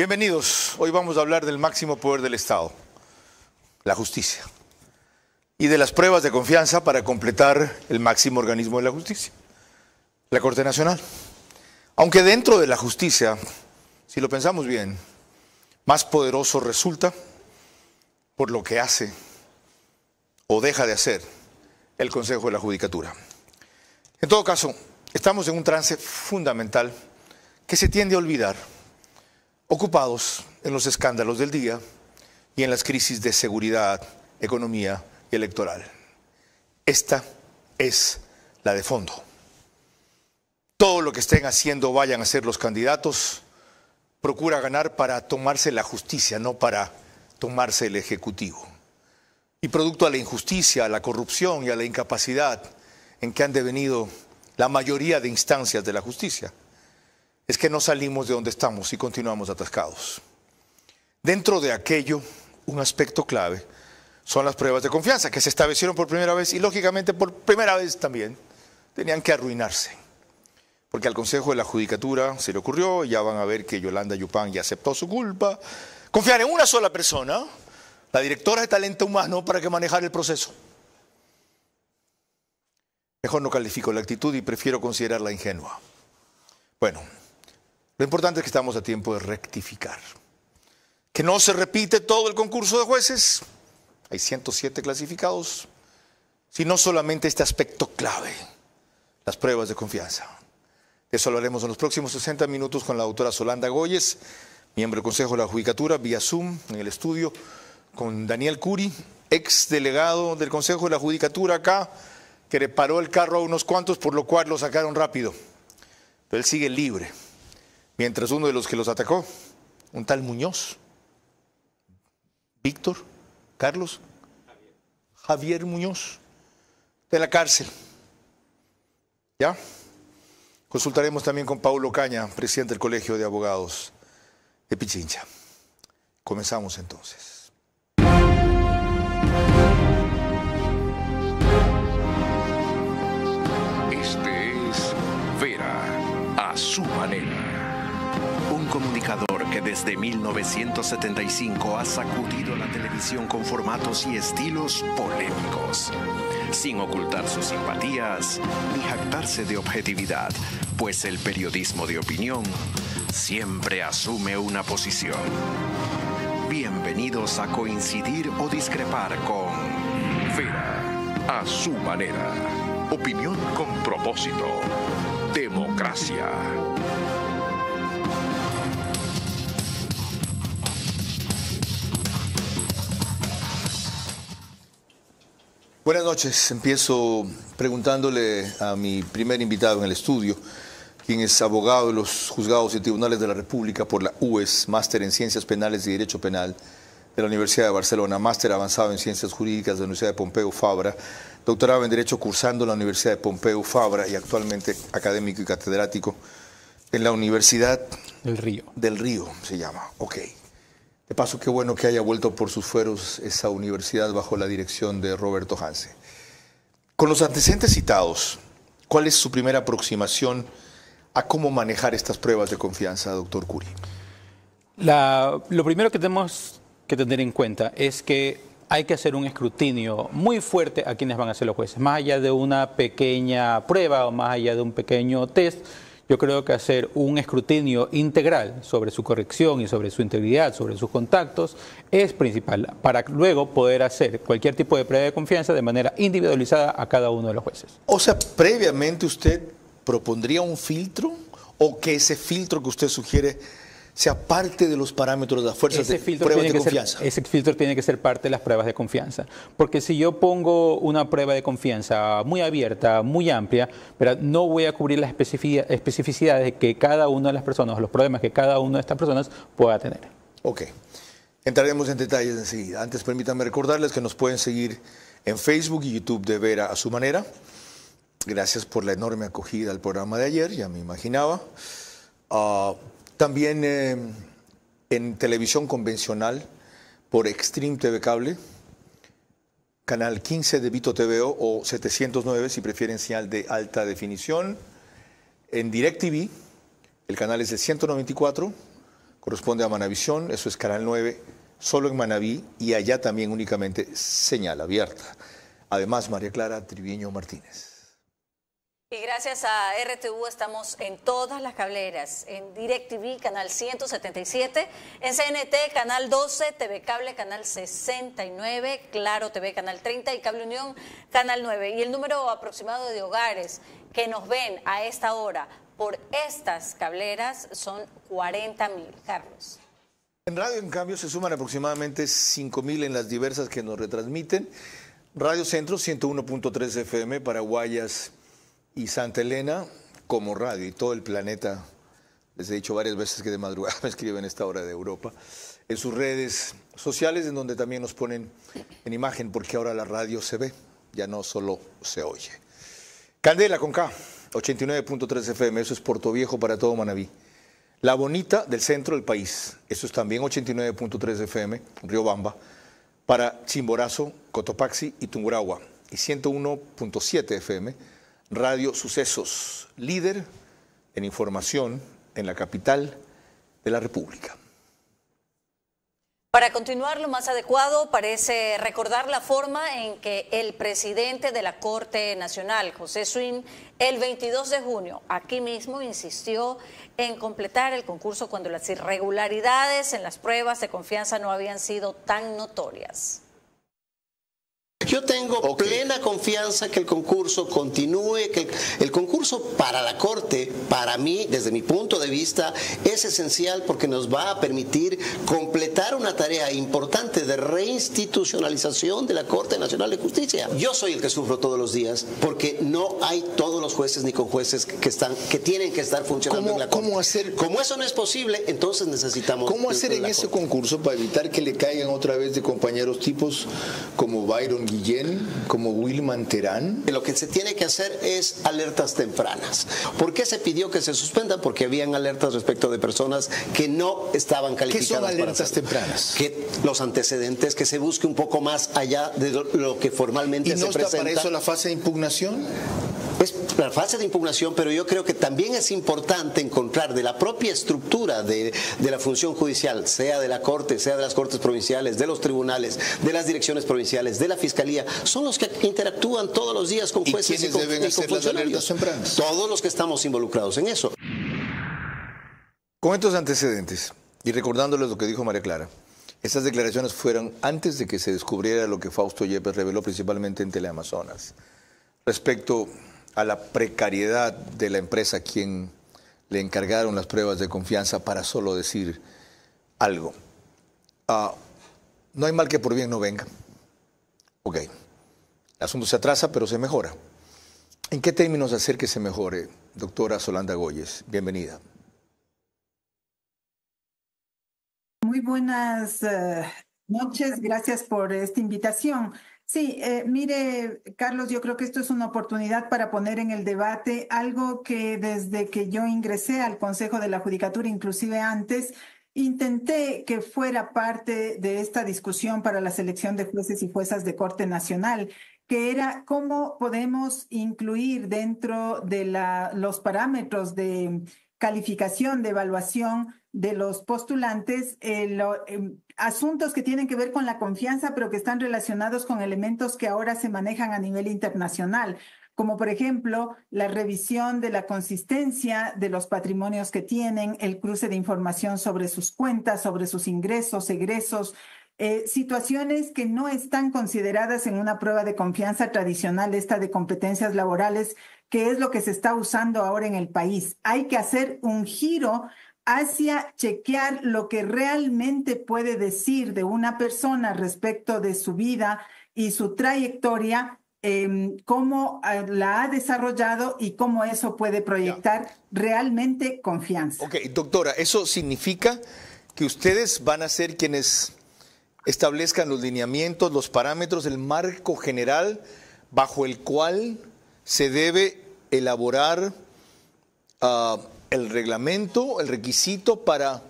Bienvenidos. Hoy vamos a hablar del máximo poder del Estado, la justicia, y de las pruebas de confianza para completar el máximo organismo de la justicia, la Corte Nacional. Aunque dentro de la justicia, si lo pensamos bien, más poderoso resulta por lo que hace o deja de hacer el Consejo de la Judicatura. En todo caso, estamos en un trance fundamental que se tiende a olvidar, ocupados en los escándalos del día y en las crisis de seguridad, economía y electoral. Esta es la de fondo. Todo lo que estén haciendo o vayan a hacer los candidatos procura ganar para tomarse la justicia, no para tomarse el Ejecutivo. Y producto a la injusticia, a la corrupción y a la incapacidad en que han devenido la mayoría de instancias de la justicia, es que no salimos de donde estamos y continuamos atascados. Dentro de aquello, un aspecto clave son las pruebas de confianza, que se establecieron por primera vez y lógicamente por primera vez también tenían que arruinarse. Porque al Consejo de la Judicatura se le ocurrió, ya van a ver que Yolanda Yupan ya aceptó su culpa, confiar en una sola persona, la directora de talento humano, para que manejara el proceso. Mejor no califico la actitud y prefiero considerarla ingenua. Bueno, lo importante es que estamos a tiempo de rectificar. Que no se repite todo el concurso de jueces, hay 107 clasificados, sino solamente este aspecto clave, las pruebas de confianza. De eso hablaremos en los próximos 60 minutos con la doctora Solanda Goyes, miembro del Consejo de la Judicatura, vía Zoom, en el estudio, con Daniel Curi, ex delegado del Consejo de la Judicatura acá, que le paró el carro a unos cuantos, por lo cual lo sacaron rápido. Pero él sigue libre. Mientras uno de los que los atacó, un tal Muñoz, Víctor, Carlos, Javier Muñoz, de la cárcel. ¿Ya? Consultaremos también con Paulo Caña, presidente del Colegio de Abogados de Pichincha. Comenzamos entonces. Este es Vera a su manera. Un comunicador que desde 1975 ha sacudido la televisión con formatos y estilos polémicos, sin ocultar sus simpatías ni jactarse de objetividad, pues el periodismo de opinión siempre asume una posición. Bienvenidos a coincidir o discrepar con Vera a su manera. Opinión con propósito. Democracia. Buenas noches. Empiezo preguntándole a mi primer invitado en el estudio, quien es abogado de los juzgados y tribunales de la República por la UES, máster en Ciencias Penales y Derecho Penal de la Universidad de Barcelona, máster avanzado en Ciencias Jurídicas de la Universidad de Pompeu Fabra, doctorado en Derecho cursando en la Universidad de Pompeu Fabra y actualmente académico y catedrático en la Universidad del Río. Del Río se llama, ok. De paso, qué bueno que haya vuelto por sus fueros esa universidad bajo la dirección de Roberto Hanse. Con los antecedentes citados, ¿cuál es su primera aproximación a cómo manejar estas pruebas de confianza, doctor Curi? Lo primero que tenemos que tener en cuenta es que hay que hacer un escrutinio muy fuerte a quienes van a ser los jueces. Más allá de una pequeña prueba o más allá de un pequeño test, yo creo que hacer un escrutinio integral sobre su corrección y sobre su integridad, sobre sus contactos, es principal para luego poder hacer cualquier tipo de prueba de confianza de manera individualizada a cada uno de los jueces. O sea, previamente usted propondría un filtro o que ese filtro que usted sugiere sea parte de los parámetros de las fuerzas de pruebas de confianza. Ese filtro tiene que ser parte de las pruebas de confianza. Porque si yo pongo una prueba de confianza muy abierta, muy amplia, pero no voy a cubrir las especificidades que cada una de las personas, los problemas que cada una de estas personas pueda tener. Ok. Entraremos en detalles enseguida. Antes permítanme recordarles que nos pueden seguir en Facebook y YouTube de Vera a su manera. Gracias por la enorme acogida al programa de ayer, ya me imaginaba. También en televisión convencional por Extreme TV Cable, canal 15 de Vito TVO o 709 si prefieren señal de alta definición. En DirecTV, el canal es el 194, corresponde a Manavisión, eso es Canal 9, solo en Manaví, y allá también únicamente señal abierta. Además, María Clara Triviño Martínez. Y gracias a RTV estamos en todas las cableras, en DirecTV, canal 177, en CNT, canal 12, TV Cable, canal 69, Claro TV, canal 30 y Cable Unión, canal 9. Y el número aproximado de hogares que nos ven a esta hora por estas cableras son 40.000, Carlos. En radio, en cambio, se suman aproximadamente 5.000 en las diversas que nos retransmiten. Radio Centro, 101.3 FM para Guayas y Santa Elena, como radio, y todo el planeta. Les he dicho varias veces que de madrugada me escriben a esta hora de Europa, en sus redes sociales, en donde también nos ponen en imagen, porque ahora la radio se ve, ya no solo se oye. Candela con K, 89.3 FM, eso es Puerto Viejo para todo Manaví. La Bonita del centro del país, eso es también 89.3 FM, Riobamba, para Chimborazo, Cotopaxi y Tungurahua. Y 101.7 FM, Radio Sucesos, líder en información en la capital de la República. Para continuar, lo más adecuado parece recordar la forma en que el presidente de la Corte Nacional, José Swim, el 22 de junio, aquí mismo insistió en completar el concurso cuando las irregularidades en las pruebas de confianza no habían sido tan notorias. Yo tengo plena confianza que el concurso continúe, que el concurso para la Corte, para mí, desde mi punto de vista, es esencial porque nos va a permitir completar una tarea importante de reinstitucionalización de la Corte Nacional de Justicia. Yo soy el que sufro todos los días porque no hay todos los jueces ni conjueces que tienen que estar funcionando en la Corte. ¿Cómo hacer? Como eso no es posible, entonces necesitamos... ¿Cómo hacer en ese concurso para evitar que le caigan otra vez de compañeros tipos como Byron Guillén, como Wilman Terán? Lo que se tiene que hacer es alertas tempranas. ¿Por qué se pidió que se suspenda? Porque habían alertas respecto de personas que no estaban calificadas. ¿Qué son alertas tempranas? Que los antecedentes, que se busque un poco más allá de lo que formalmente se presenta. ¿Y no está para eso la fase de impugnación? Es la fase de impugnación, pero yo creo que también es importante encontrar de la propia estructura de la función judicial, sea de la Corte, sea de las Cortes provinciales, de los tribunales, de las direcciones provinciales, de la Fiscalía, son los que interactúan todos los días con jueces y con funcionarios. Todos los que estamos involucrados en eso. Con estos antecedentes, y recordándoles lo que dijo María Clara, estas declaraciones fueron antes de que se descubriera lo que Fausto Yepes reveló principalmente en Teleamazonas, respecto a la precariedad de la empresa a quien le encargaron las pruebas de confianza, para solo decir algo. No hay mal que por bien no venga. Ok, el asunto se atrasa, pero se mejora. ¿En qué términos hacer que se mejore, doctora Solanda Goyes? Bienvenida. Muy buenas noches, gracias por esta invitación. Sí, mire, Carlos, yo creo que esto es una oportunidad para poner en el debate algo que desde que yo ingresé al Consejo de la Judicatura, inclusive antes, intenté que fuera parte de esta discusión para la selección de jueces y juezas de Corte Nacional, que era cómo podemos incluir dentro de los parámetros de calificación, de evaluación de los postulantes, asuntos que tienen que ver con la confianza, pero que están relacionados con elementos que ahora se manejan a nivel internacional, como por ejemplo la revisión de la consistencia de los patrimonios que tienen, el cruce de información sobre sus cuentas, sobre sus ingresos, egresos, situaciones que no están consideradas en una prueba de confianza tradicional, esta de competencias laborales, que es lo que se está usando ahora en el país. Hay que hacer un giro hacia chequear lo que realmente puede decir de una persona respecto de su vida y su trayectoria, cómo la ha desarrollado y cómo eso puede proyectar realmente confianza. Ok, doctora, ¿eso significa que ustedes van a ser quienes establezcan los lineamientos, los parámetros, el marco general bajo el cual se debe elaborar el reglamento, el requisito para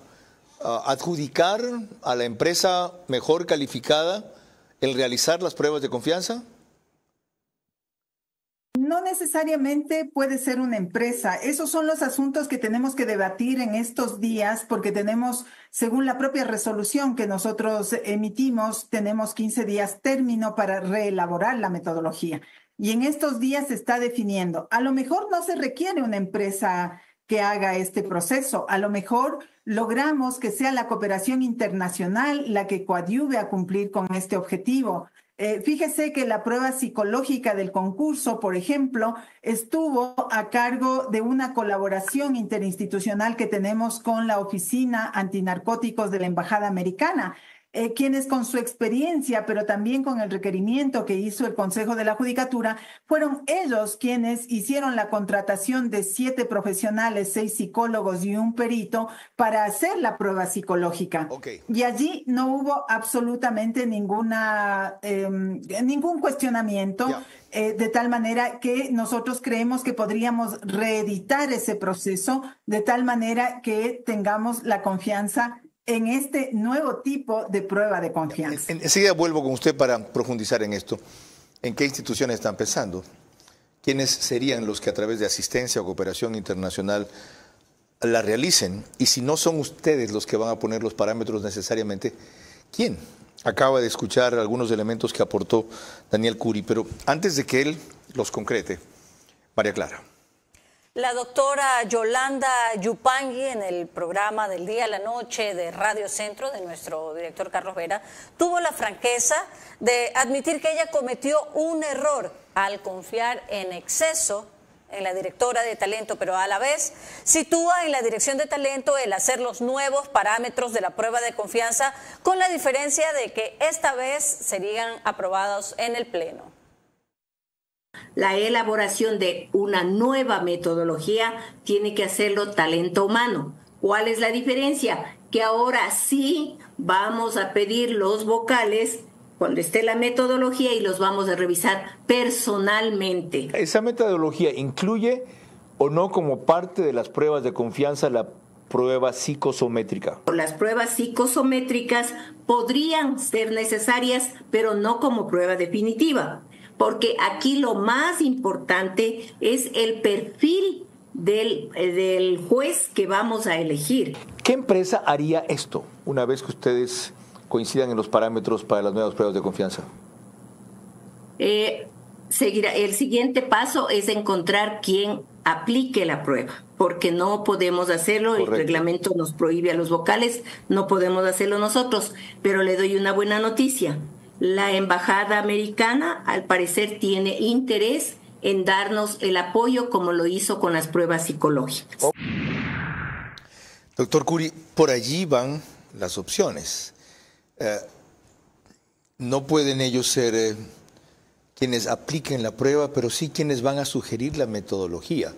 adjudicar a la empresa mejor calificada el realizar las pruebas de confianza? No necesariamente puede ser una empresa. Esos son los asuntos que tenemos que debatir en estos días porque tenemos, según la propia resolución que nosotros emitimos, tenemos 15 días término para reelaborar la metodología. Y en estos días se está definiendo. A lo mejor no se requiere una empresa que haga este proceso. A lo mejor logramos que sea la cooperación internacional la que coadyuve a cumplir con este objetivo. Fíjese que la prueba psicológica del concurso, por ejemplo, estuvo a cargo de una colaboración interinstitucional que tenemos con la Oficina Antinarcóticos de la Embajada Americana, quienes con su experiencia, pero también con el requerimiento que hizo el Consejo de la Judicatura, fueron ellos quienes hicieron la contratación de 7 profesionales, 6 psicólogos y un perito para hacer la prueba psicológica. Okay. Y allí no hubo absolutamente ningún cuestionamiento, de tal manera que nosotros creemos que podríamos reeditar ese proceso de tal manera que tengamos la confianza en este nuevo tipo de prueba de confianza. Enseguida vuelvo con usted para profundizar en esto. ¿En qué instituciones están pensando? ¿Quiénes serían los que a través de asistencia o cooperación internacional la realicen? Y si no son ustedes los que van a poner los parámetros necesariamente, ¿quién? Acaba de escuchar algunos elementos que aportó Daniel Curi, pero antes de que él los concrete, María Clara. La doctora Yolanda Yupangui, en el programa del día a la noche de Radio Centro de nuestro director Carlos Vera, tuvo la franqueza de admitir que ella cometió un error al confiar en exceso en la directora de talento, pero a la vez sitúa en la dirección de talento el hacer los nuevos parámetros de la prueba de confianza, con la diferencia de que esta vez serían aprobados en el Pleno. La elaboración de una nueva metodología tiene que hacerlo talento humano. ¿Cuál es la diferencia? Que ahora sí vamos a pedir los vocales cuando esté la metodología y los vamos a revisar personalmente. ¿Esa metodología incluye o no como parte de las pruebas de confianza la prueba psicosométrica? Las pruebas psicosométricas podrían ser necesarias, pero no como prueba definitiva. Porque aquí lo más importante es el perfil del juez que vamos a elegir. ¿Qué empresa haría esto una vez que ustedes coincidan en los parámetros para las nuevas pruebas de confianza? El siguiente paso es encontrar quién aplique la prueba, porque no podemos hacerlo. Correcto. El reglamento nos prohíbe a los vocales, no podemos hacerlo nosotros, pero le doy una buena noticia. La Embajada Americana, al parecer, tiene interés en darnos el apoyo como lo hizo con las pruebas psicológicas. Doctor Curi, por allí van las opciones. No pueden ellos ser quienes apliquen la prueba, pero sí quienes van a sugerir la metodología.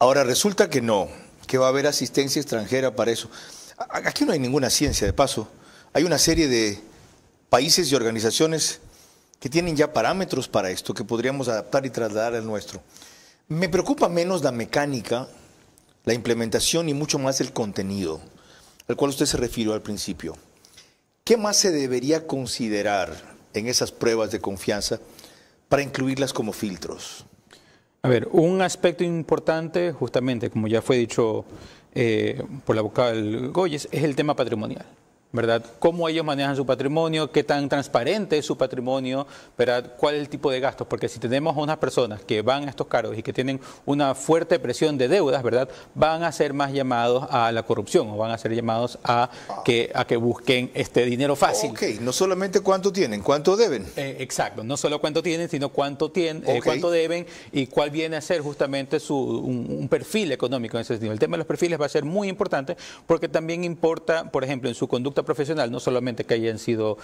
Ahora, resulta que no, que va a haber asistencia extranjera para eso. Aquí no hay ninguna ciencia, de paso. Hay una serie de países y organizaciones que tienen ya parámetros para esto, que podríamos adaptar y trasladar al nuestro. Me preocupa menos la mecánica, la implementación y mucho más el contenido, al cual usted se refirió al principio. ¿Qué más se debería considerar en esas pruebas de confianza para incluirlas como filtros? A ver, un aspecto importante, justamente, como ya fue dicho por la vocal Goyes, es el tema patrimonial, ¿verdad? Cómo ellos manejan su patrimonio, qué tan transparente es su patrimonio, ¿verdad? Cuál es el tipo de gastos, porque si tenemos a unas personas que van a estos cargos y que tienen una fuerte presión de deudas, ¿verdad? Van a ser más llamados a la corrupción o van a ser llamados a que busquen este dinero fácil. Ok, no solamente cuánto tienen, cuánto deben. Exacto, no solo cuánto tienen, sino cuánto deben y cuál viene a ser justamente un perfil económico en ese sentido. El tema de los perfiles va a ser muy importante porque también importa, por ejemplo, en su conducta profesional, no solamente que hayan sido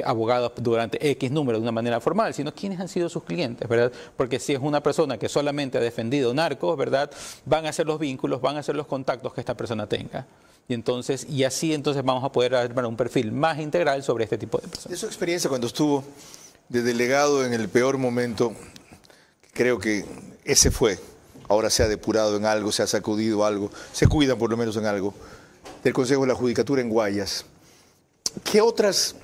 abogados durante X número de una manera formal, sino quiénes han sido sus clientes, ¿verdad? Porque si es una persona que solamente ha defendido narcos, ¿verdad? Van a ser los vínculos, van a ser los contactos que esta persona tenga. Y así vamos a poder armar un perfil más integral sobre este tipo de personas. De su experiencia cuando estuvo de delegado en el peor momento, creo que ese fue, ahora se ha depurado en algo, se ha sacudido algo, se cuida por lo menos en algo, del Consejo de la Judicatura en Guayas. ¿Qué otras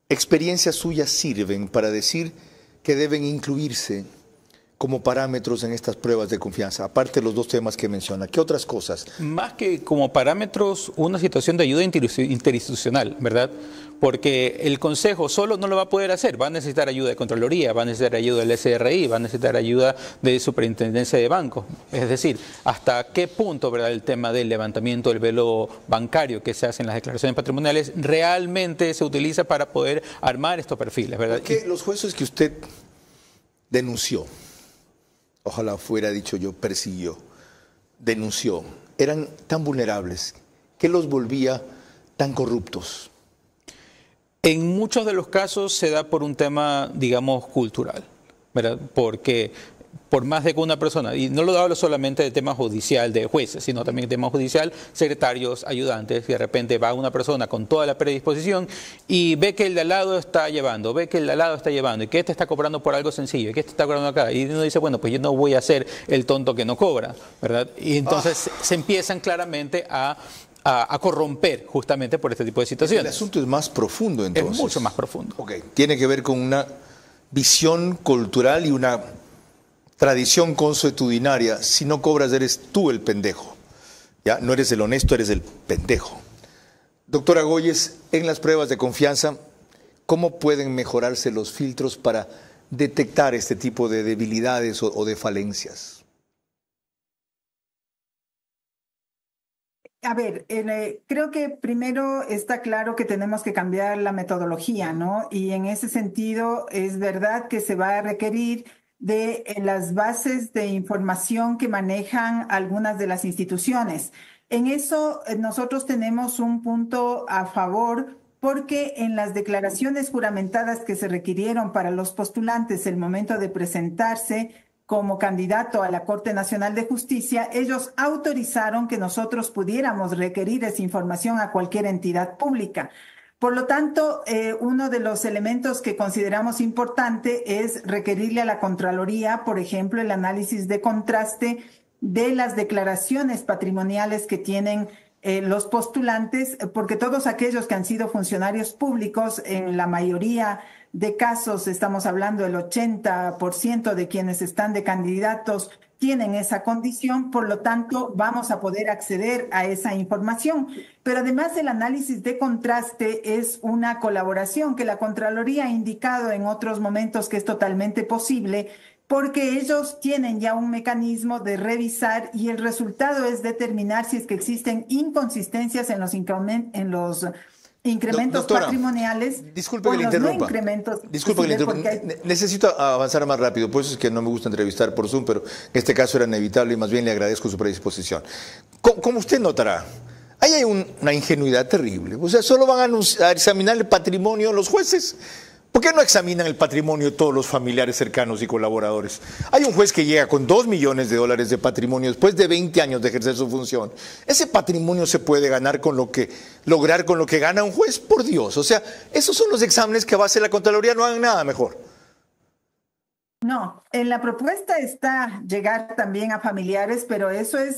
experiencias suyas sirven para decir que deben incluirse como parámetros en estas pruebas de confianza? Aparte de los dos temas que menciona, ¿qué otras cosas? Más que como parámetros, una situación de ayuda interinstitucional, ¿verdad? Porque el Consejo solo no lo va a poder hacer, va a necesitar ayuda de Contraloría, va a necesitar ayuda del SRI, va a necesitar ayuda de Superintendencia de Bancos. Es decir, hasta qué punto, ¿verdad?, el tema del levantamiento del velo bancario que se hace en las declaraciones patrimoniales realmente se utiliza para poder armar estos perfiles, ¿verdad? Porque los jueces que usted denunció, ojalá fuera dicho yo, persiguió, denunció, eran tan vulnerables, ¿qué los volvía tan corruptos? En muchos de los casos se da por un tema, digamos, cultural, ¿verdad? Porque por más de que una persona, y no lo hablo solamente de tema judicial de jueces, sino también de tema judicial, secretarios, ayudantes, y de repente va una persona con toda la predisposición y ve que el de al lado está llevando, y que este está cobrando por algo sencillo, y que este está cobrando acá, y uno dice, bueno, pues yo no voy a ser el tonto que no cobra, ¿verdad? Y entonces se empiezan claramente a corromper justamente por este tipo de situaciones. El asunto es más profundo, entonces. Es mucho más profundo. Ok, tiene que ver con una visión cultural y una tradición consuetudinaria. Si no cobras, eres tú el pendejo. ¿Ya? No eres el honesto, eres el pendejo. Doctora Goyes, en las pruebas de confianza, ¿cómo pueden mejorarse los filtros para detectar este tipo de debilidades o de falencias? A ver, creo que primero está claro que tenemos que cambiar la metodología, ¿no? Y en ese sentido es verdad que se va a requerir de las bases de información que manejan algunas de las instituciones. En eso nosotros tenemos un punto a favor porque en las declaraciones juramentadas que se requirieron para los postulantes el momento de presentarse como candidato a la Corte Nacional de Justicia, ellos autorizaron que nosotros pudiéramos requerir esa información a cualquier entidad pública. Por lo tanto, uno de los elementos que consideramos importante es requerirle a la Contraloría, por ejemplo, el análisis de contraste de las declaraciones patrimoniales que tienen los postulantes, porque todos aquellos que han sido funcionarios públicos, en la mayoría de casos, estamos hablando del 80% de quienes están de candidatos, tienen esa condición, por lo tanto vamos a poder acceder a esa información. Pero además el análisis de contraste es una colaboración que la Contraloría ha indicado en otros momentos que es totalmente posible, porque ellos tienen ya un mecanismo de revisar y el resultado es determinar si es que existen inconsistencias en los incrementos Doctora, patrimoniales. Disculpe que le interrumpa. Disculpe que le interrumpa. Necesito avanzar más rápido, por eso es que no me gusta entrevistar por Zoom, pero en este caso era inevitable y más bien le agradezco su predisposición. Como usted notará, ahí hay una ingenuidad terrible. O sea, solo van a examinar el patrimonio los jueces. ¿Por qué no examinan el patrimonio de todos los familiares cercanos y colaboradores? Hay un juez que llega con $2 millones de patrimonio después de 20 años de ejercer su función. Ese patrimonio se puede lograr con lo que gana un juez, por Dios. O sea, esos son los exámenes que va a hacer la Contraloría, no hagan nada mejor. No, en la propuesta está llegar también a familiares, pero eso es,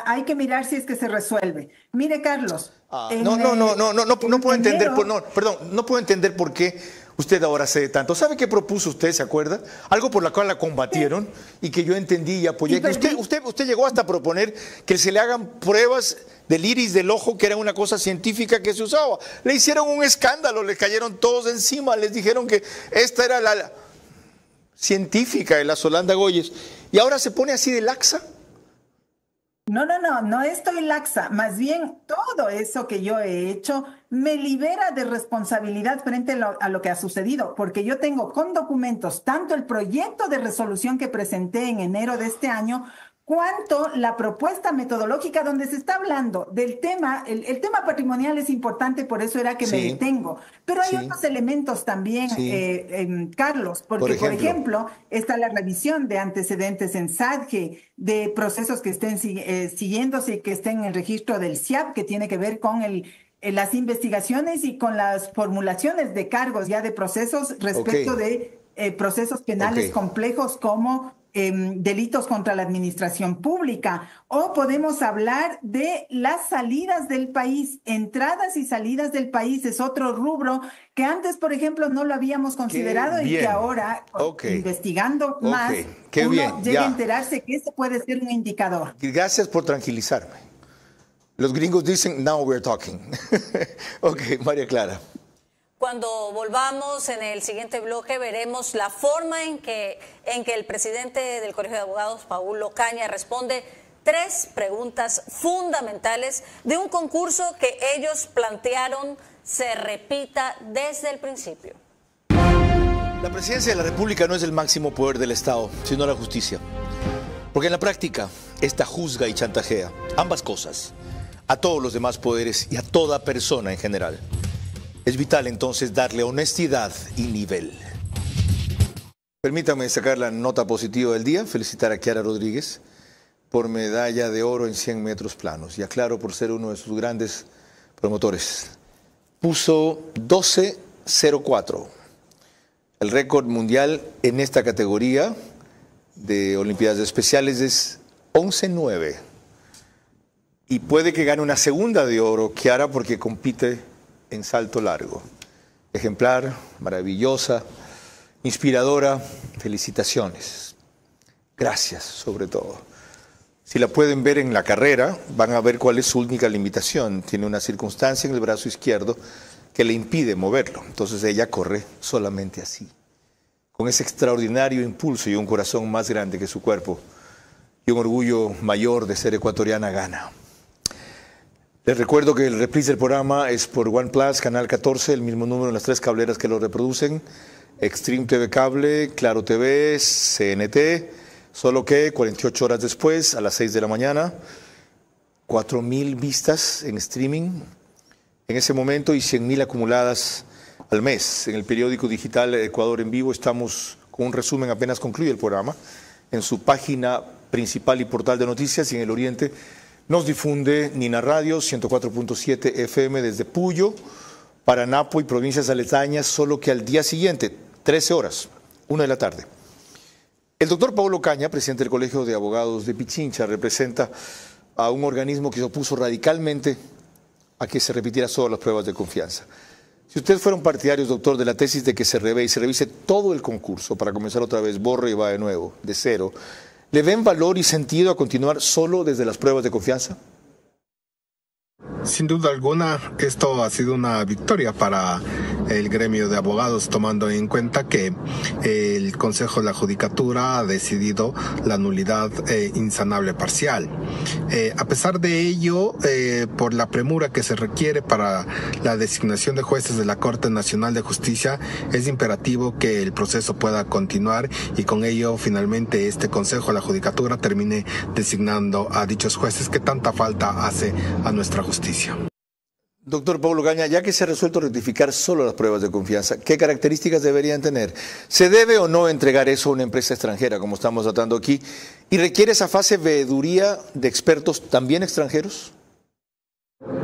hay que mirar si es que se resuelve. Mire, Carlos. No puedo entender, no puedo entender por qué usted ahora cede tanto. ¿Sabe qué propuso usted, se acuerda? Algo por la cual la combatieron y que yo entendí y apoyé. Usted llegó hasta a proponer que se le hagan pruebas del iris del ojo, que era una cosa científica que se usaba. Le hicieron un escándalo, le cayeron todos encima, les dijeron que esta era la científica de la Solanda Goyes. ¿Y ahora se pone así de laxa? No estoy laxa. Más bien, todo eso que yo he hecho me libera de responsabilidad frente a lo que ha sucedido, porque yo tengo con documentos tanto el proyecto de resolución que presenté en enero de este año, cuanto la propuesta metodológica donde se está hablando del tema. El tema patrimonial es importante, por eso era que me detengo. Pero hay otros elementos también, Carlos, porque por ejemplo está la revisión de antecedentes en SADGE, de procesos que estén siguiéndose y que estén en el registro del SIAP, que tiene que ver con las investigaciones y con las formulaciones de cargos ya de procesos respecto de procesos penales complejos como delitos contra la administración pública, o podemos hablar de las salidas del país, entradas y salidas del país, es otro rubro que antes, por ejemplo, no lo habíamos considerado y que ahora, investigando más, uno llega a enterarse que ese puede ser un indicador. Gracias por tranquilizarme. Los gringos dicen, now we're talking. Ok, María Clara. Cuando volvamos en el siguiente bloque veremos la forma en que el presidente del Colegio de Abogados, Paulo Ocaña, responde 3 preguntas fundamentales de un concurso que ellos plantearon se repita desde el principio. La presidencia de la República no es el máximo poder del Estado, sino la justicia. Porque en la práctica, esta juzga y chantajea ambas cosas, a todos los demás poderes y a toda persona en general. Es vital entonces darle honestidad y nivel. Permítame sacar la nota positiva del día, felicitar a Kiara Rodríguez por medalla de oro en 100 metros planos y a Claro por ser uno de sus grandes promotores. Puso 12.04. El récord mundial en esta categoría de Olimpiadas Especiales es 11.9. Y puede que gane una segunda de oro, Kiara, porque compite en salto largo. Ejemplar, maravillosa, inspiradora. Felicitaciones. Gracias, sobre todo. Si la pueden ver en la carrera, van a ver cuál es su única limitación. Tiene una circunstancia en el brazo izquierdo que le impide moverlo. Entonces ella corre solamente así, con ese extraordinario impulso y un corazón más grande que su cuerpo y un orgullo mayor de ser ecuatoriana gana. Les recuerdo que el reprise del programa es por OnePlus, Canal 14, el mismo número en las 3 cableras que lo reproducen, Extreme TV Cable, Claro TV, CNT, solo que 48 horas después, a las 6 de la mañana, 4.000 vistas en streaming en ese momento y 100.000 acumuladas al mes. En el periódico digital Ecuador en Vivo estamos con un resumen, apenas concluye el programa, en su página principal y portal de noticias, y en el Oriente nos difunde Nina Radio 104.7 FM desde Puyo, Paranapo y provincias aledañas, solo que al día siguiente, 13 horas, 1 de la tarde. El doctor Paulo Ocaña, presidente del Colegio de Abogados de Pichincha, representa a un organismo que se opuso radicalmente a que se repitiera solo las pruebas de confianza. Si ustedes fueron partidarios, doctor, de la tesis de que se revise todo el concurso para comenzar otra vez, borre y va de nuevo, de cero, ¿le ven valor y sentido a continuar solo desde las pruebas de confianza? Sin duda alguna, esto ha sido una victoria para el gremio de abogados, tomando en cuenta que el Consejo de la Judicatura ha decidido la nulidad insanable parcial. A pesar de ello, por la premura que se requiere para la designación de jueces de la Corte Nacional de Justicia, es imperativo que el proceso pueda continuar y con ello finalmente este Consejo de la Judicatura termine designando a dichos jueces que tanta falta hace a nuestra justicia. Doctor Paulo Ocaña, ya que se ha resuelto rectificar solo las pruebas de confianza, ¿qué características deberían tener? ¿Se debe o no entregar eso a una empresa extranjera, como estamos tratando aquí? ¿Y requiere esa fase veeduría de expertos también extranjeros?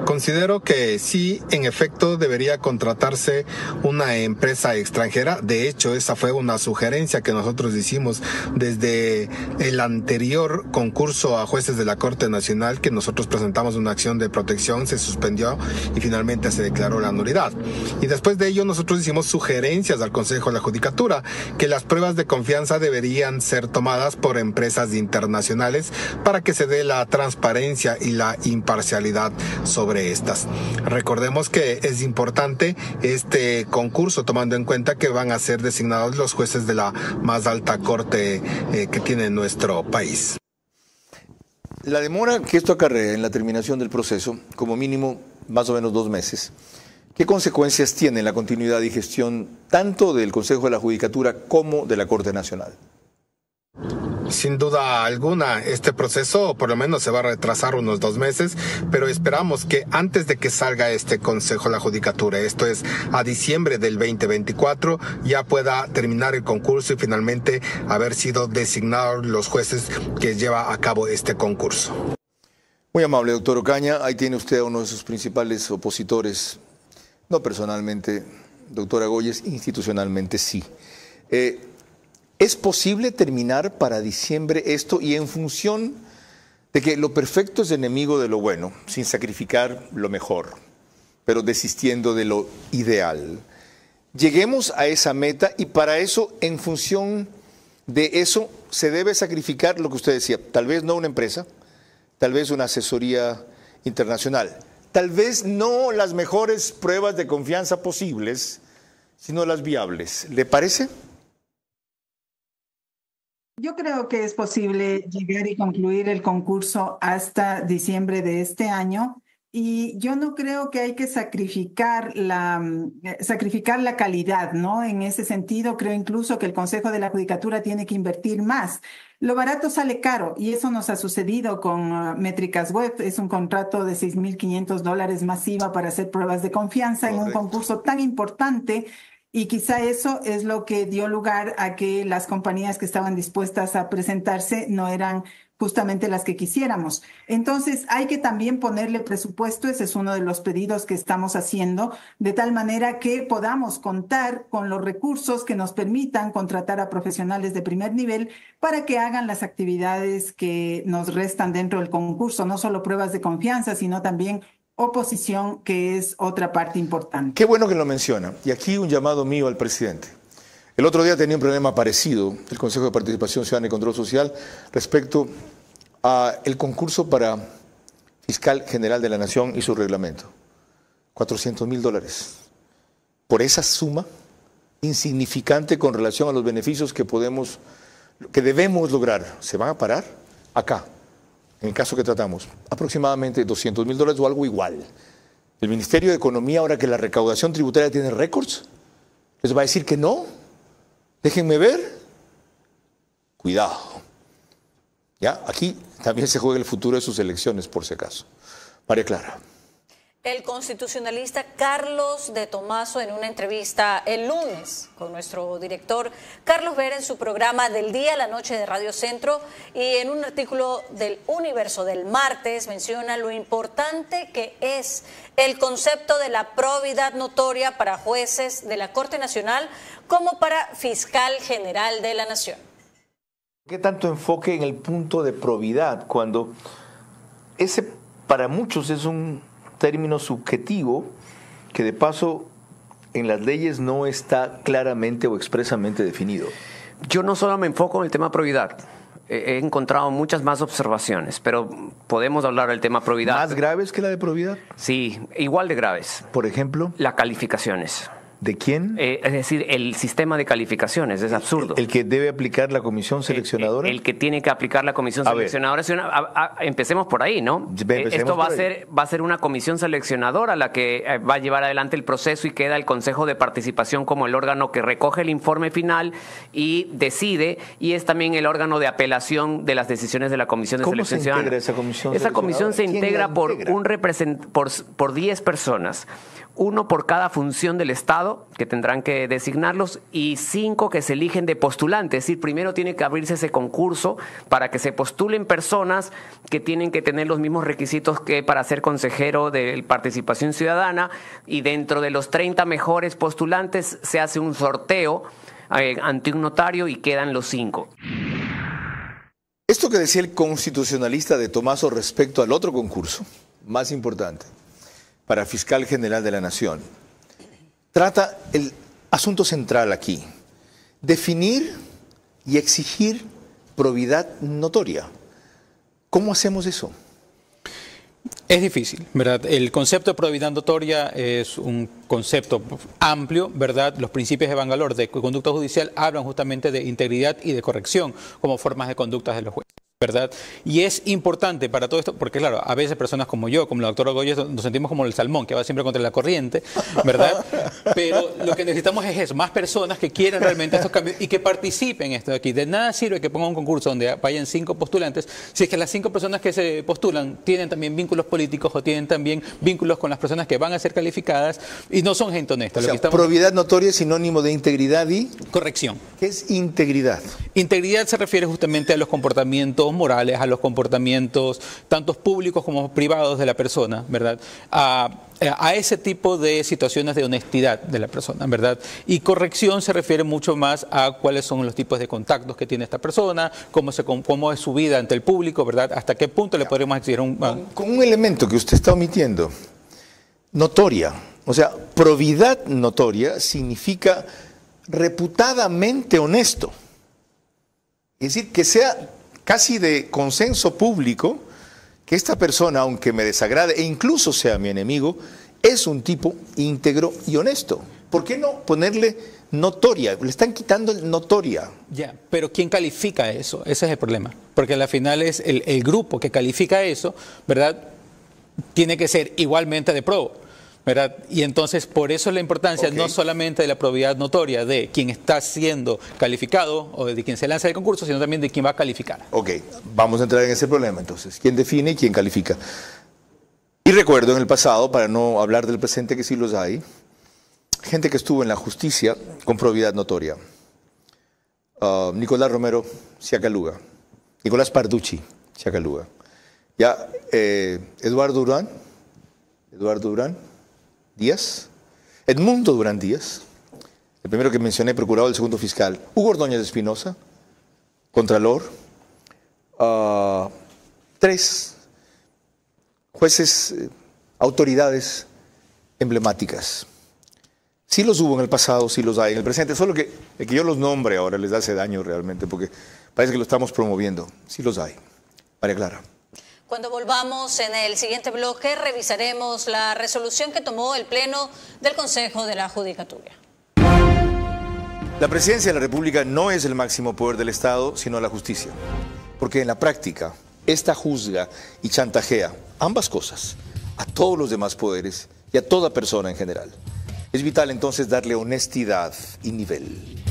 Considero que sí, en efecto, debería contratarse una empresa extranjera. De hecho, esa fue una sugerencia que nosotros hicimos desde el anterior concurso a jueces de la Corte Nacional, que nosotros presentamos una acción de protección, se suspendió y finalmente se declaró la nulidad. Y después de ello, nosotros hicimos sugerencias al Consejo de la Judicatura, que las pruebas de confianza deberían ser tomadas por empresas internacionales para que se dé la transparencia y la imparcialidad sobre estas. Recordemos que es importante este concurso, tomando en cuenta que van a ser designados los jueces de la más alta corte que tiene nuestro país. La demora que esto acarrea en la terminación del proceso, como mínimo más o menos 2 meses, ¿qué consecuencias tiene en la continuidad y gestión tanto del Consejo de la Judicatura como de la Corte Nacional? Sin duda alguna, este proceso por lo menos se va a retrasar unos 2 meses, pero esperamos que antes de que salga este Consejo de la Judicatura, esto es a diciembre del 2024, ya pueda terminar el concurso y finalmente haber sido designados los jueces que lleva a cabo este concurso. Muy amable, doctor Ocaña. Ahí tiene usted a uno de sus principales opositores, no personalmente, doctora Goyes, institucionalmente sí. ¿Es posible terminar para diciembre esto y en función de que lo perfecto es enemigo de lo bueno, sin sacrificar lo mejor, pero desistiendo de lo ideal? Lleguemos a esa meta y para eso, en función de eso, se debe sacrificar lo que usted decía, tal vez no una empresa, tal vez una asesoría internacional, tal vez no las mejores pruebas de confianza posibles, sino las viables. ¿Le parece? Yo creo que es posible llegar y concluir el concurso hasta diciembre de este año y yo no creo que hay que sacrificar la calidad, ¿no? En ese sentido, creo incluso que el Consejo de la Judicatura tiene que invertir más. Lo barato sale caro y eso nos ha sucedido con Métricas Web. Es un contrato de $6.500 masiva para hacer pruebas de confianza. Correcto. En un concurso tan importante. Y quizá eso es lo que dio lugar a que las compañías que estaban dispuestas a presentarse no eran justamente las que quisiéramos. Entonces hay que también ponerle presupuesto, ese es uno de los pedidos que estamos haciendo, de tal manera que podamos contar con los recursos que nos permitan contratar a profesionales de primer nivel para que hagan las actividades que nos restan dentro del concurso, no solo pruebas de confianza, sino también oposición, que es otra parte importante. Qué bueno que lo menciona. Y aquí un llamado mío al presidente. El otro día tenía un problema parecido, el Consejo de Participación Ciudadana y Control Social, respecto al concurso para Fiscal General de la Nación y su reglamento. $400.000. Por esa suma insignificante con relación a los beneficios que debemos lograr. ¿Se van a parar? Acá. En el caso que tratamos, aproximadamente $200.000 o algo igual. El Ministerio de Economía, ahora que la recaudación tributaria tiene récords, ¿les va a decir que no? Déjenme ver. Cuidado. ¿Ya? Aquí también se juega el futuro de sus elecciones, por si acaso. María Clara. El constitucionalista Carlos de Tomaso, en una entrevista el lunes con nuestro director Carlos Vera en su programa Del Día a la Noche de Radio Centro, y en un artículo del Universo del martes menciona lo importante que es el concepto de la probidad notoria para jueces de la Corte Nacional como para Fiscal General de la Nación. ¿Qué tanto enfoque en el punto de probidad cuando ese para muchos es un término subjetivo que de paso en las leyes no está claramente o expresamente definido? Yo no solo me enfoco en el tema probidad. He encontrado muchas más observaciones, pero podemos hablar del tema probidad. ¿Más graves que la de probidad? Sí, igual de graves. Por ejemplo, las calificaciones. ¿De quién? Es decir, el sistema de calificaciones es absurdo. ¿El que debe aplicar la comisión seleccionadora? El que tiene que aplicar la comisión seleccionadora. Empecemos por ahí, ¿no? Esto va a ser una comisión seleccionadora la que va a llevar adelante el proceso y queda el Consejo de Participación como el órgano que recoge el informe final y decide, y es también el órgano de apelación de las decisiones de la comisión de selección ciudadana. ¿Cómo se integra esa comisión? Esa comisión se integra por 10 personas. 1 por cada función del Estado, que tendrán que designarlos, y 5 que se eligen de postulantes. Es decir, primero tiene que abrirse ese concurso para que se postulen personas que tienen que tener los mismos requisitos que para ser consejero de Participación Ciudadana, y dentro de los 30 mejores postulantes se hace un sorteo ante un notario y quedan los 5. Esto que decía el constitucionalista de Tomaso respecto al otro concurso, más importante, para Fiscal General de la Nación, trata el asunto central aquí, definir y exigir probidad notoria. ¿Cómo hacemos eso? Es difícil, ¿verdad? El concepto de probidad notoria es un concepto amplio, ¿verdad? Los principios de Bangalore de conducta judicial hablan justamente de integridad y de corrección como formas de conductas de los jueces, ¿verdad? Y es importante para todo esto, porque claro, a veces personas como yo, como la doctora Goyes, nos sentimos como el salmón que va siempre contra la corriente, ¿verdad? Pero lo que necesitamos es eso, más personas que quieran realmente estos cambios y que participen en esto de aquí. De nada sirve que pongan un concurso donde vayan 5 postulantes, si es que las 5 personas que se postulan tienen también vínculos políticos o tienen también vínculos con las personas que van a ser calificadas y no son gente honesta. O sea, probidad notoria es sinónimo de integridad y... corrección. ¿Qué es integridad? Integridad se refiere justamente a los comportamientos comportamientos morales, a los comportamientos tanto públicos como privados de la persona, ¿verdad? A ese tipo de situaciones de honestidad de la persona, ¿verdad? Y corrección se refiere mucho más a cuáles son los tipos de contactos que tiene esta persona, cómo es su vida ante el público, ¿verdad? Hasta qué punto le podremos exigir con un elemento que usted está omitiendo, notoria. O sea, probidad notoria significa reputadamente honesto. Es decir, que sea casi de consenso público que esta persona, aunque me desagrade e incluso sea mi enemigo, es un tipo íntegro y honesto. ¿Por qué no ponerle notoria? Le están quitando el notoria. Ya, pero ¿quién califica eso? Ese es el problema. Porque al final es el grupo que califica eso, ¿verdad? Tiene que ser igualmente de pro, ¿verdad? Y entonces por eso la importancia no solamente de la probidad notoria de quien está siendo calificado o de quien se lanza el concurso, sino también de quien va a calificar. Ok, vamos a entrar en ese problema entonces. ¿Quién define y quién califica? Y recuerdo en el pasado, para no hablar del presente que sí los hay, gente que estuvo en la justicia con probidad notoria. Nicolás Romero Ciacaluga, Nicolás Parducci Ciacaluga, ya Eduardo Durán Díaz, Edmundo Durán Díaz, el primero que mencioné, procurador del segundo fiscal, Hugo Ordóñez de Espinosa, contralor, 3 jueces, autoridades emblemáticas. Sí los hubo en el pasado, sí los hay en el presente, solo que el que yo los nombre ahora les hace daño realmente, porque parece que lo estamos promoviendo. Sí los hay. María Clara. Cuando volvamos en el siguiente bloque, revisaremos la resolución que tomó el Pleno del Consejo de la Judicatura. La Presidencia de la República no es el máximo poder del Estado, sino la justicia. Porque en la práctica, esta juzga y chantajea ambas cosas a todos los demás poderes y a toda persona en general. Es vital entonces darle honestidad y nivel.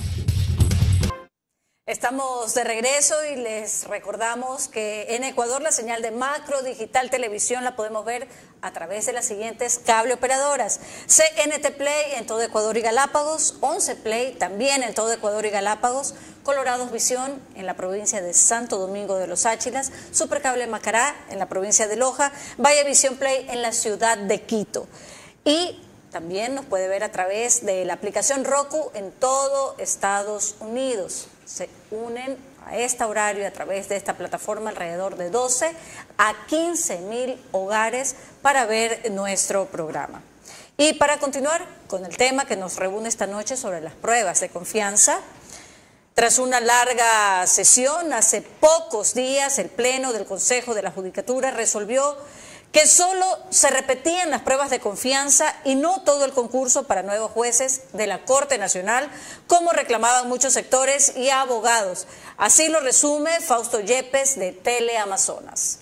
Estamos de regreso y les recordamos que en Ecuador la señal de Macro Digital Televisión la podemos ver a través de las siguientes cable operadoras. CNT Play en todo Ecuador y Galápagos, 11 Play también en todo Ecuador y Galápagos, Colorados Visión en la provincia de Santo Domingo de los Áchilas, Supercable Macará en la provincia de Loja, Valle Visión Play en la ciudad de Quito. Y también nos puede ver a través de la aplicación Roku en todo Estados Unidos. Se unen a este horario a través de esta plataforma alrededor de 12 a 15.000 hogares para ver nuestro programa. Y para continuar con el tema que nos reúne esta noche sobre las pruebas de confianza, tras una larga sesión, hace pocos días el Pleno del Consejo de la Judicatura resolvió que solo se repetían las pruebas de confianza y no todo el concurso para nuevos jueces de la Corte Nacional, como reclamaban muchos sectores y abogados. Así lo resume Fausto Yepes de Teleamazonas.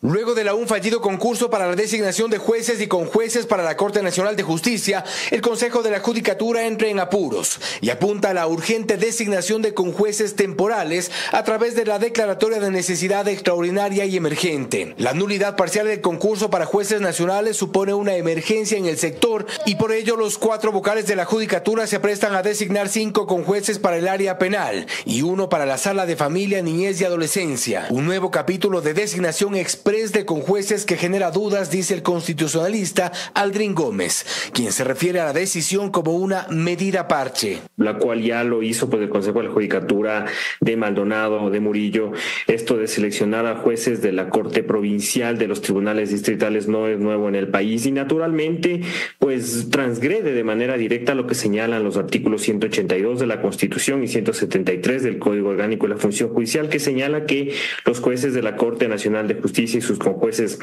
Luego de un fallido concurso para la designación de jueces y conjueces para la Corte Nacional de Justicia, el Consejo de la Judicatura entra en apuros y apunta a la urgente designación de conjueces temporales a través de la declaratoria de necesidad extraordinaria y emergente. La nulidad parcial del concurso para jueces nacionales supone una emergencia en el sector y por ello los 4 vocales de la Judicatura se prestan a designar 5 conjueces para el área penal y 1 para la Sala de Familia, Niñez y Adolescencia. Un nuevo capítulo de designación expresa de conjueces que genera dudas, dice el constitucionalista Aldrin Gómez, quien se refiere a la decisión como una medida parche. La cual ya lo hizo el Consejo de la Judicatura de Maldonado, de Murillo. Esto de seleccionar a jueces de la Corte Provincial, de los tribunales distritales, no es nuevo en el país y naturalmente pues transgrede de manera directa lo que señalan los artículos 182 de la Constitución y 173 del Código Orgánico de la Función Judicial, que señala que los jueces de la Corte Nacional de Justicia y sus conjueces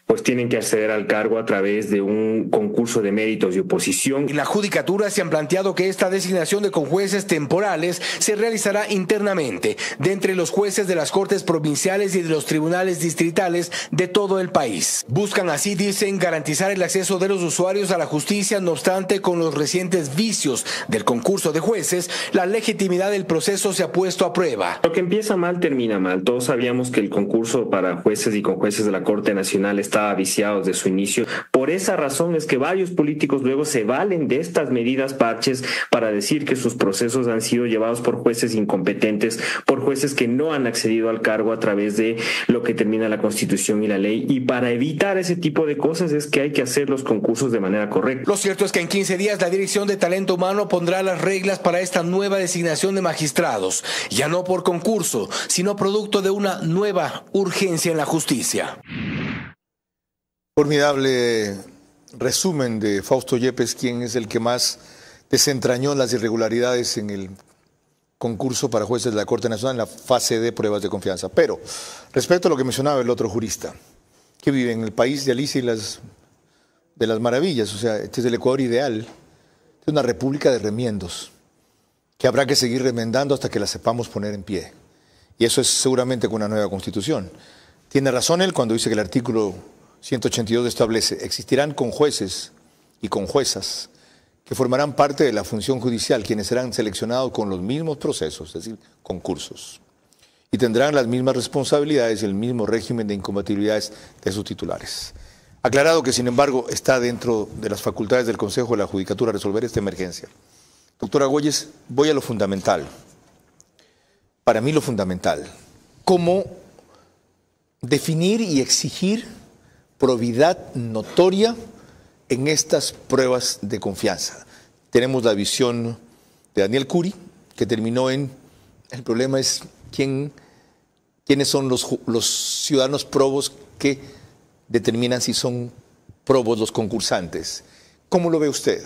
pues tienen que acceder al cargo a través de un concurso de méritos y oposición. En la Judicatura se han planteado que esta designación de conjueces temporales se realizará internamente de entre los jueces de las Cortes Provinciales y de los tribunales distritales de todo el país. Buscan así, dicen, garantizar el acceso de los usuarios a la justicia. No obstante, con los recientes vicios del concurso de jueces, la legitimidad del proceso se ha puesto a prueba. Lo que empieza mal termina mal. Todos sabíamos que el concurso para jueces y conjueces de la Corte Nacional estaba estaba viciado desde su inicio. Por esa razón es que varios políticos luego se valen de estas medidas parches para decir que sus procesos han sido llevados por jueces incompetentes, por jueces que no han accedido al cargo a través de lo que termina la Constitución y la ley. Y para evitar ese tipo de cosas es que hay que hacer los concursos de manera correcta. Lo cierto es que en 15 días la Dirección de Talento Humano pondrá las reglas para esta nueva designación de magistrados, ya no por concurso, sino producto de una nueva urgencia en la justicia. Formidable resumen de Fausto Yepes, quien es el que más desentrañó las irregularidades en el concurso para jueces de la Corte Nacional en la fase de pruebas de confianza. Pero, respecto a lo que mencionaba el otro jurista, que vive en el país de Alicia y de las maravillas, o sea, este es el Ecuador ideal, es una república de remiendos, que habrá que seguir remendando hasta que la sepamos poner en pie. Y eso es seguramente con una nueva constitución. Tiene razón él cuando dice que el artículo 182 establece: existirán con jueces y con juezas que formarán parte de la función judicial, quienes serán seleccionados con los mismos procesos, es decir, concursos, y tendrán las mismas responsabilidades y el mismo régimen de incompatibilidades de sus titulares. Aclarado que, sin embargo, está dentro de las facultades del Consejo de la Judicatura resolver esta emergencia. Doctora Goyes, voy a lo fundamental. Para mí lo fundamental, ¿cómo definir y exigir probidad notoria en estas pruebas de confianza? Tenemos la visión de Daniel Curi, que terminó en, el problema es quiénes son los ciudadanos probos que determinan si son probos los concursantes. ¿Cómo lo ve usted?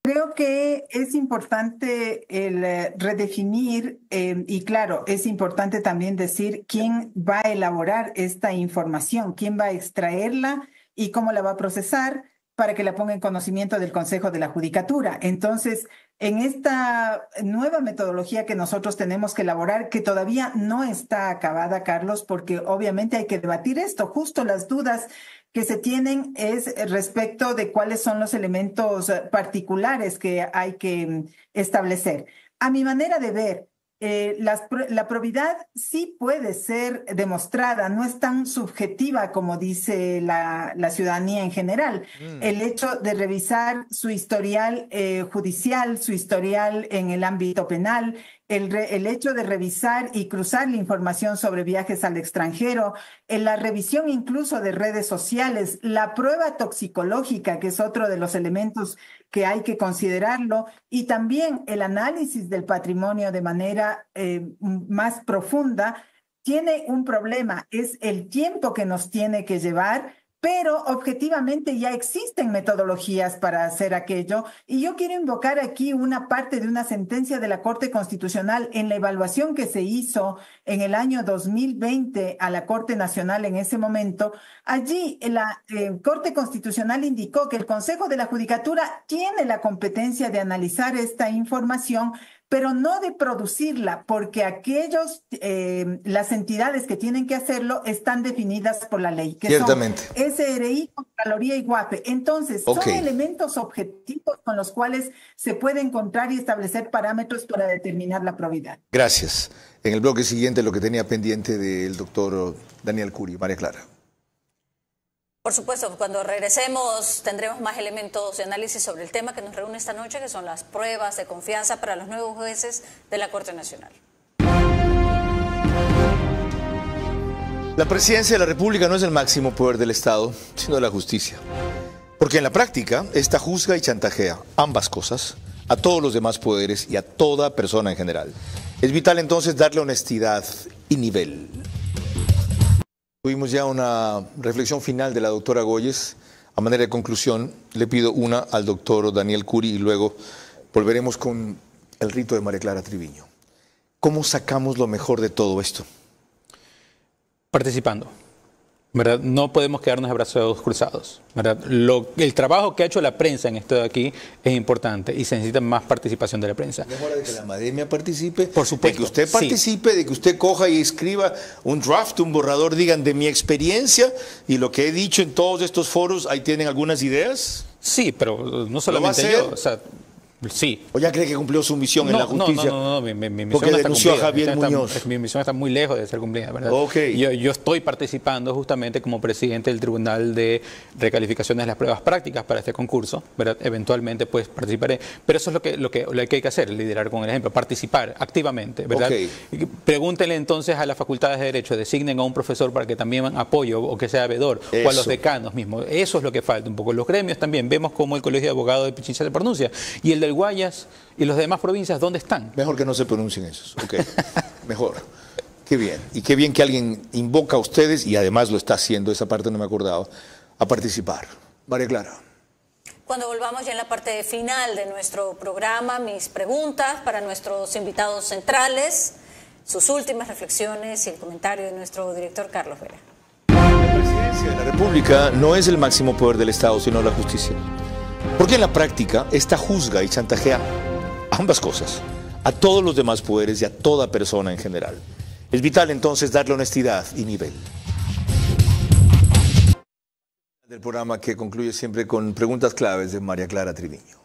Creo que es importante el redefinir y claro, es importante también decir quién va a elaborar esta información, quién va a extraerla y cómo la va a procesar para que la ponga en conocimiento del Consejo de la Judicatura. Entonces, en esta nueva metodología que nosotros tenemos que elaborar, que todavía no está acabada, Carlos, porque obviamente hay que debatir esto, justo las dudas que se tienen es respecto de cuáles son los elementos particulares que hay que establecer. A mi manera de ver, la probidad sí puede ser demostrada, no es tan subjetiva como dice la ciudadanía en general. El hecho de revisar su historial judicial, su historial en el ámbito penal, el hecho de revisar y cruzar la información sobre viajes al extranjero, la revisión incluso de redes sociales, la prueba toxicológica, que es otro de los elementos que hay que considerarlo, y también el análisis del patrimonio de manera más profunda, tiene un problema, es el tiempo que nos tiene que llevar, pero objetivamente ya existen metodologías para hacer aquello. Y yo quiero invocar aquí una parte de una sentencia de la Corte Constitucional en la evaluación que se hizo en el año 2020 a la Corte Nacional en ese momento. Allí la Corte Constitucional indicó que el Consejo de la Judicatura tiene la competencia de analizar esta información, pero no de producirla, porque las entidades que tienen que hacerlo están definidas por la ley, que ciertamente son SRI, Contraloría y GUAPE. Entonces, son elementos objetivos con los cuales se puede encontrar y establecer parámetros para determinar la probidad. Gracias. En el bloque siguiente, lo que tenía pendiente del doctor Daniel Curi. María Clara. Por supuesto, cuando regresemos tendremos más elementos de análisis sobre el tema que nos reúne esta noche, que son las pruebas de confianza para los nuevos jueces de la Corte Nacional. La presidencia de la República no es el máximo poder del Estado, sino de la justicia. Porque en la práctica, esta juzga y chantajea ambas cosas a todos los demás poderes y a toda persona en general. Es vital entonces darle honestidad y nivel. Tuvimos ya una reflexión final de la doctora Goyes. A manera de conclusión, le pido una al doctor Daniel Curi y luego volveremos con el rito de María Clara Triviño. ¿Cómo sacamos lo mejor de todo esto? Participando, ¿verdad? No podemos quedarnos de brazos cruzados, ¿verdad? El trabajo que ha hecho la prensa en esto de aquí es importante y se necesita más participación de la prensa. Es hora de que la academia participe, por supuesto, de que usted participe, sí, de que usted coja y escriba un draft, un borrador, digan de mi experiencia y lo que he dicho en todos estos foros, ahí tienen algunas ideas. Sí, pero no solamente yo, o sea, Sí. ¿O ya cree que cumplió su misión en la justicia? No, mi misión porque no está denunció cumplida. a Javier Muñoz. Mi misión está muy lejos de ser cumplida, ¿verdad? Okay. Yo estoy participando justamente como presidente del Tribunal de Recalificaciones de las Pruebas Prácticas para este concurso, ¿verdad? Eventualmente pues participaré, pero eso es lo que hay que hacer, liderar con el ejemplo, participar activamente, ¿verdad? Okay. Pregúntenle entonces a las facultades de Derecho, designen a un profesor para que también apoye o que sea veedor, o a los decanos mismos. Eso es lo que falta un poco. Los gremios también, vemos como el Colegio de Abogados de Pichincha se pronuncia, y el del Guayas y los demás provincias, ¿dónde están? Mejor que no se pronuncien esos. Ok, mejor. Qué bien. Y qué bien que alguien invoca a ustedes, y además lo está haciendo, esa parte no me acordaba, a participar. María Clara. Cuando volvamos ya en la parte final de nuestro programa, mis preguntas para nuestros invitados centrales, sus últimas reflexiones y el comentario de nuestro director Carlos Vera. La presidencia de la República no es el máximo poder del Estado, sino la justicia. Porque en la práctica, esta juzga y chantajea ambas cosas, a todos los demás poderes y a toda persona en general. Es vital entonces darle honestidad y nivel. Del programa que concluye siempre con preguntas claves de María Clara Triviño.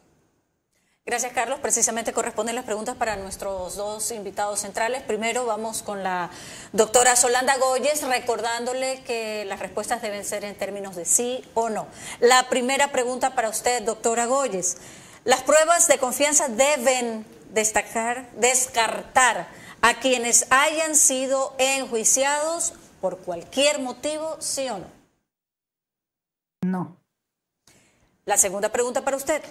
Gracias, Carlos. Precisamente corresponden las preguntas para nuestros dos invitados centrales. Primero vamos con la doctora Solanda Goyes, recordándole que las respuestas deben ser en términos de sí o no. La primera pregunta para usted, doctora Goyes. Las pruebas de confianza deben descartar a quienes hayan sido enjuiciados por cualquier motivo, ¿sí o no? No. La segunda pregunta para usted.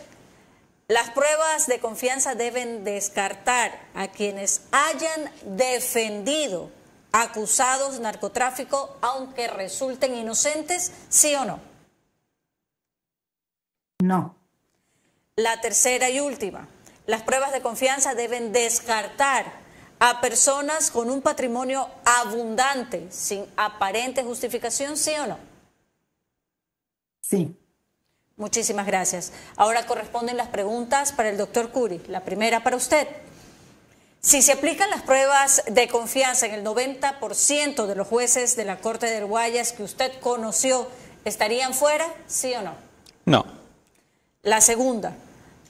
Las pruebas de confianza deben descartar a quienes hayan defendido acusados de narcotráfico, aunque resulten inocentes, ¿sí o no? No. La tercera y última. Las pruebas de confianza deben descartar a personas con un patrimonio abundante, sin aparente justificación, ¿sí o no? Sí. Muchísimas gracias. Ahora corresponden las preguntas para el doctor Curi. La primera para usted. Si se aplican las pruebas de confianza en el 90% de los jueces de la Corte del Guayas que usted conoció, ¿estarían fuera, sí o no? No. La segunda,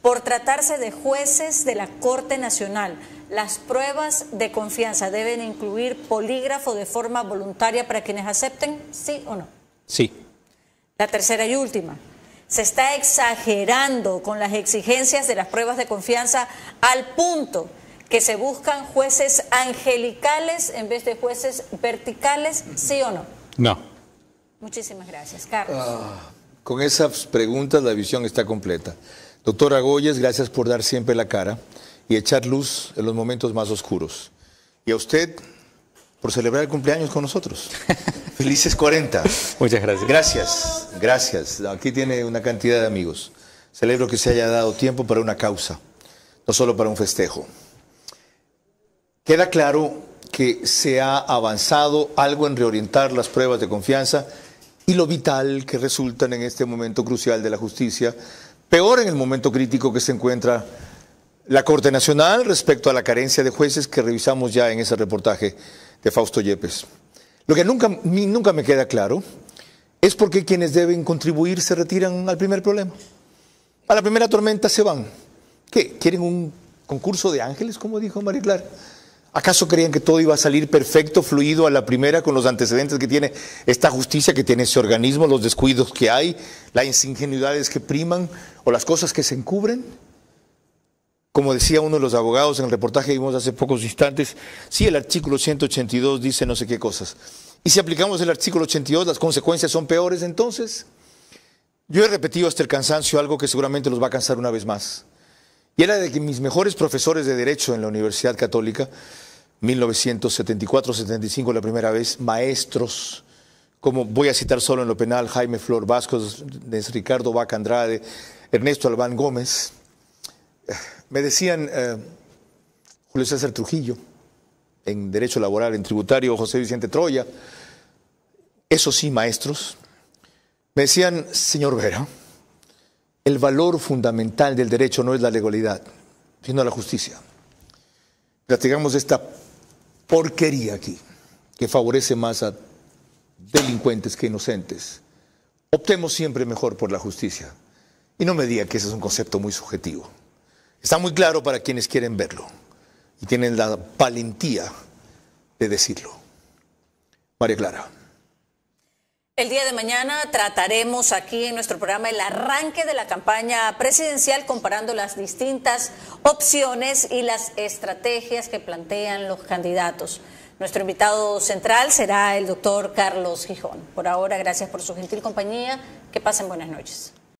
por tratarse de jueces de la Corte Nacional, ¿las pruebas de confianza deben incluir polígrafo de forma voluntaria para quienes acepten, sí o no? Sí. La tercera y última. Se está exagerando con las exigencias de las pruebas de confianza al punto que se buscan jueces angelicales en vez de jueces verticales, ¿sí o no? No. Muchísimas gracias. Carlos. Con esas preguntas la visión está completa. Doctora Goyes, gracias por dar siempre la cara y echar luz en los momentos más oscuros. Y a usted por celebrar el cumpleaños con nosotros. Felices 40. Muchas gracias. Gracias, gracias. Aquí tiene una cantidad de amigos. Celebro que se haya dado tiempo para una causa, no solo para un festejo. Queda claro que se ha avanzado algo en reorientar las pruebas de confianza y lo vital que resultan en este momento crucial de la justicia, peor en el momento crítico que se encuentra la Corte Nacional respecto a la carencia de jueces que revisamos ya en ese reportaje de Fausto Yepes. Lo que nunca me queda claro es por qué quienes deben contribuir se retiran al primer problema. A la primera tormenta se van. ¿Qué? ¿Quieren un concurso de ángeles, como dijo María Clara? ¿Acaso creían que todo iba a salir perfecto, fluido a la primera con los antecedentes que tiene esta justicia, que tiene ese organismo, los descuidos que hay, las ingenuidades que priman o las cosas que se encubren? Como decía uno de los abogados en el reportaje que vimos hace pocos instantes, sí, el artículo 182 dice no sé qué cosas. Y si aplicamos el artículo 82, las consecuencias son peores entonces. Yo he repetido hasta el cansancio algo que seguramente los va a cansar una vez más. Y era de que mis mejores profesores de Derecho en la Universidad Católica, 1974-75 la primera vez, maestros, como voy a citar solo en lo penal, Jaime Flor Vascos, Ricardo Vaca Andrade, Ernesto Albán Gómez, me decían, Julio César Trujillo, en Derecho Laboral, en Tributario, José Vicente Troya, esos sí maestros, me decían, señor Vera, el valor fundamental del derecho no es la legalidad, sino la justicia. Platicamos de esta porquería aquí, que favorece más a delincuentes que inocentes. Optemos siempre mejor por la justicia. Y no me diga que ese es un concepto muy subjetivo. Está muy claro para quienes quieren verlo y tienen la valentía de decirlo. María Clara. El día de mañana trataremos aquí en nuestro programa el arranque de la campaña presidencial, comparando las distintas opciones y las estrategias que plantean los candidatos. Nuestro invitado central será el doctor Carlos Gijón. Por ahora, gracias por su gentil compañía. Que pasen buenas noches.